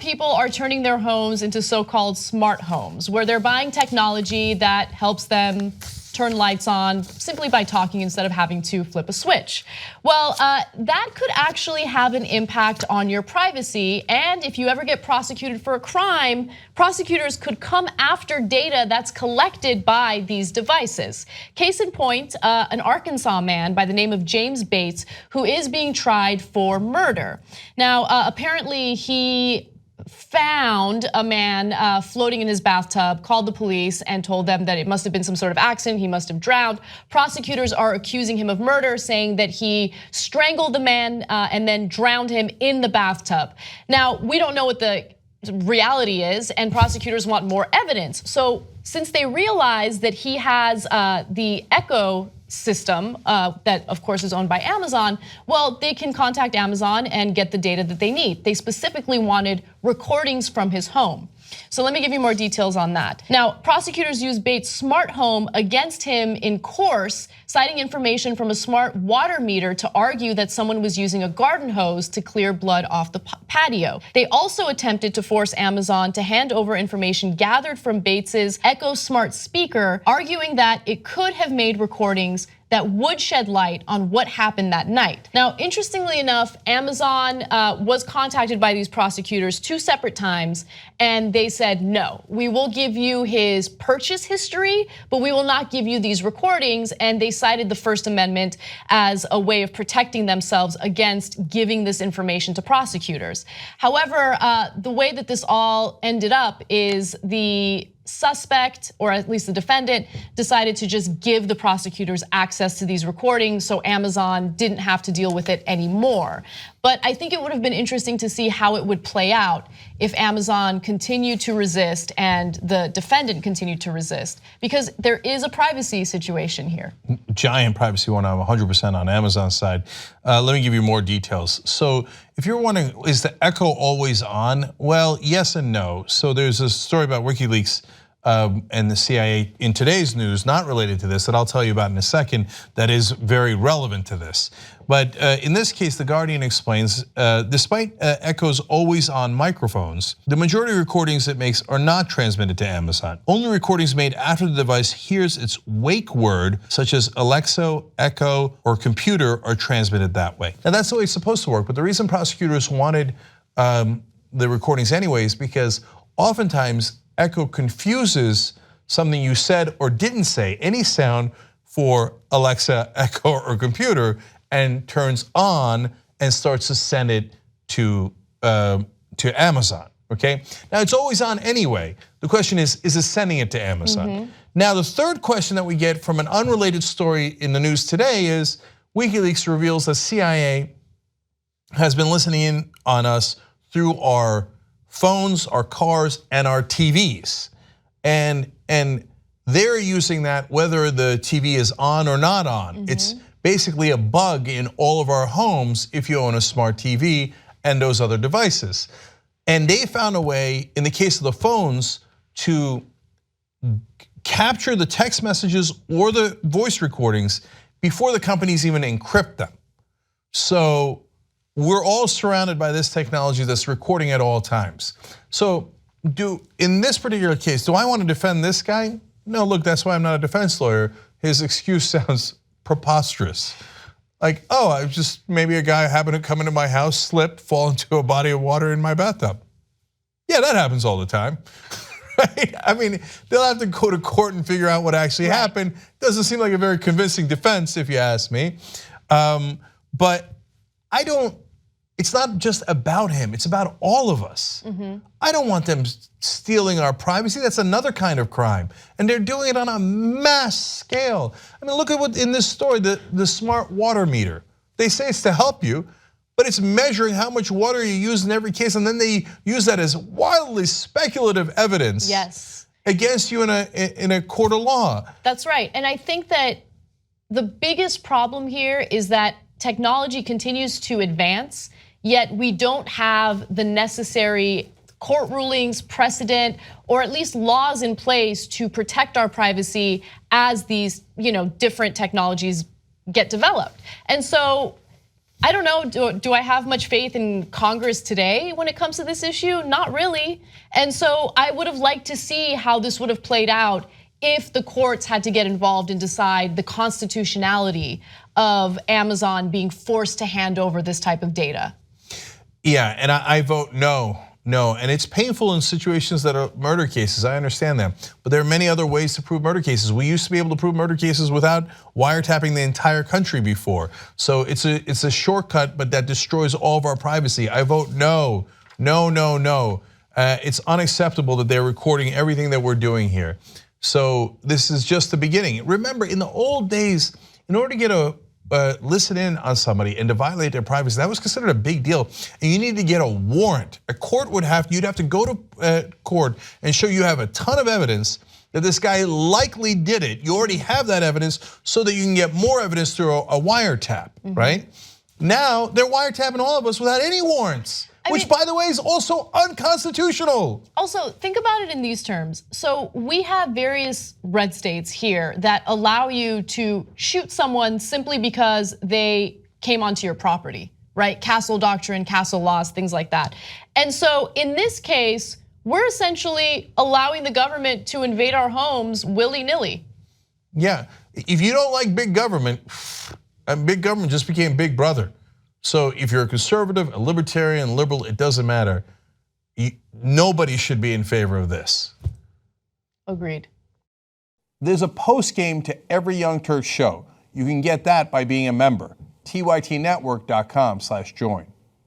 people are turning their homes into so-called smart homes, where they're buying technology that helps them turn lights on simply by talking instead of having to flip a switch. Well, that could actually have an impact on your privacy, and if you ever get prosecuted for a crime, prosecutors could come after data that's collected by these devices. Case in point, an Arkansas man by the name of James Bates, who is being tried for murder. Now, apparently he found a man floating in his bathtub, called the police and told them that it must have been some sort of accident, he must have drowned. Prosecutors are accusing him of murder, saying that he strangled the man and then drowned him in the bathtub. Now, we don't know what the reality is, and prosecutors want more evidence. So since they realize that he has the Echo system that of course is owned by Amazon, well, they can contact Amazon and get the data that they need. They specifically wanted recordings from his home. So let me give you more details on that. Now, prosecutors used Bates' smart home against him in course, citing information from a smart water meter to argue that someone was using a garden hose to clear blood off the patio. They also attempted to force Amazon to hand over information gathered from Bates's Echo Smart speaker, arguing that it could have made recordings that would shed light on what happened that night. Now, interestingly enough, Amazon was contacted by these prosecutors 2 separate times, and they said, no, we will give you his purchase history, but we will not give you these recordings, and they cited the First Amendment as a way of protecting themselves against giving this information to prosecutors. However, the way that this all ended up is the suspect, or at least the defendant, decided to just give the prosecutors access to these recordings so Amazon didn't have to deal with it anymore. But I think it would have been interesting to see how it would play out if Amazon continued to resist and the defendant continued to resist, because there is a privacy situation here. Giant privacy one. I'm 100% on Amazon's side. Let me give you more details. So if you're wondering, is the Echo always on? Well, yes and no. So there's a story about WikiLeaks and the CIA in today's news, not related to this, that I'll tell you about in a second, that is very relevant to this. But in this case, The Guardian explains, despite Echo's always-on microphones, the majority of recordings it makes are not transmitted to Amazon. Only recordings made after the device hears its wake word, such as Alexa, Echo, or computer, are transmitted that way. Now that's the way it's supposed to work, but the reason prosecutors wanted the recordings anyways, because oftentimes Echo confuses something you said or didn't say, any sound, for Alexa, Echo, or computer, and turns on and starts to send it to Amazon, okay? Now it's always on anyway. The question is it sending it to Amazon? Now the third question that we get from an unrelated story in the news today is WikiLeaks reveals that CIA has been listening in on us through our phones, our cars, and our TVs. And they're using that whether the TV is on or not on. It's basically a bug in all of our homes if you own a smart TV and those other devices. And they found a way, in the case of the phones, to capture the text messages or the voice recordings before the companies even encrypt them. So we're all surrounded by this technology that's recording at all times. So in this particular case, do I want to defend this guy? No, look, that's why I'm not a defense lawyer. His excuse sounds preposterous. Like, oh, maybe a guy happened to come into my house, slip, fall into a body of water in my bathtub. Yeah, that happens all the time, right? I mean, they'll have to go to court and figure out what actually happened. Doesn't seem like a very convincing defense, if you ask me. But it's not just about him, it's about all of us. I don't want them stealing our privacy. That's another kind of crime. And they're doing it on a mass scale. I mean, look at what in this story, the smart water meter. They say it's to help you, but it's measuring how much water you use in every case, and then they use that as wildly speculative evidence against you in a court of law. That's right, and I think that the biggest problem here is that technology continues to advance, yet we don't have the necessary court rulings, precedent, or at least laws in place to protect our privacy as these different technologies get developed. And so I don't know, do I have much faith in Congress today when it comes to this issue? Not really. And so I would have liked to see how this would have played out if the courts had to get involved and decide the constitutionality of Amazon being forced to hand over this type of data. Yeah, and I vote no. No, and it's painful in situations that are murder cases, I understand that. But there are many other ways to prove murder cases. We used to be able to prove murder cases without wiretapping the entire country before. So it's a shortcut, but that destroys all of our privacy. I vote no, no, no, no. It's unacceptable that they're recording everything that we're doing here. So this is just the beginning. Remember, in the old days, in order to get listen in on somebody and to violate their privacy, that was considered a big deal. And you need to get a warrant. A court you'd have to go to court and show you have a ton of evidence that this guy likely did it. You already have that evidence so that you can get more evidence through a wiretap, right? Now they're wiretapping all of us without any warrants. Which, by the way, is also unconstitutional. Also, think about it in these terms. So we have various red states here that allow you to shoot someone simply because they came onto your property, right? Castle doctrine, castle laws, things like that. And so in this case, we're essentially allowing the government to invade our homes willy-nilly. Yeah, if you don't like big government just became Big Brother. So if you're a conservative, a libertarian, liberal, it doesn't matter. Nobody should be in favor of this. Agreed. There's a post game to every Young Turks show. You can get that by being a member. tytnetwork.com/join.